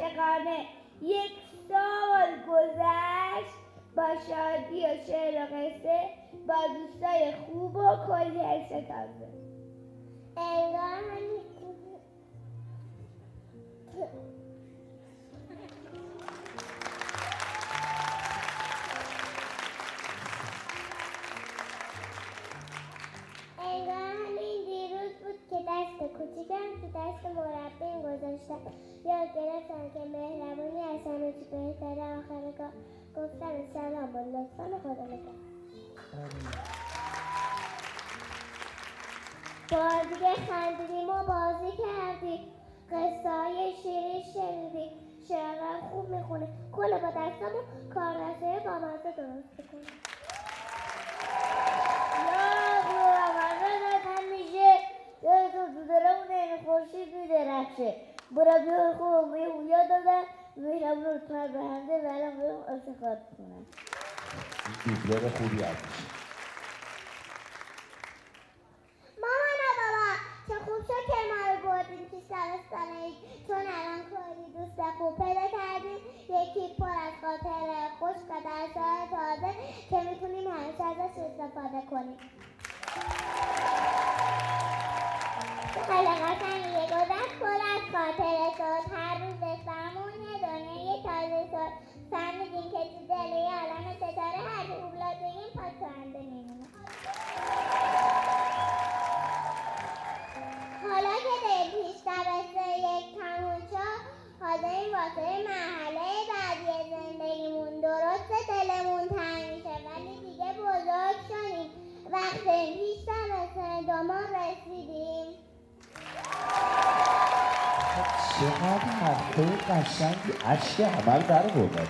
صادقانه. 1 سال گذشت با شادی و شعر و قصه، با دوستای خوب و کلی عشق تازه. انگار همین دیروز بود که دست کوچیکم تو دست مربیم گذاشتم. یاد گرفتم که مهربونی از همه چی بهتره. آخر کار گفتم سلام و لطفاً خدا نگهدار. بار دیگه خندیدیم و بازی کردیم، قصه های شیرین شنیدیم، شعرها خوب میخونه. کل با دستامو کاغذهای با مزه درست بکنیم. تو دلمون این خورشید میدرخشه. مربیای خوب یاد دادن مهربون رو پرونده و الان بریم استخدام کنم. دوباره خوبی هست. مامان و بابا چه خوب شد که ما رو بردیم تو شبستان، چون الان کلی دوست خوب پیدا کردیم. یکی پر از خاطره خوش و درس‌های تازه که میتونیم همیشه ازش استفاده کنیم. خیلی قشنگه گذشت پر از خاطره شد. هر روز بهترمون یه دنیای تازه شد. فهمیدیم که تو دل یه عالم ستاره هر خوبلات بگیم پاک کننده میمونه. حالا که دل پیش دبسته یک تموم شد، حاضرین واسه مرحله بعدی زندگیمون. درسته دلمون تنگ میشه ولی دیگه بزرگ شدیم. وقتی پیش دبسته دومان رسیدیم. چقدر حرفای قشنگی، اشک عمل در بردن.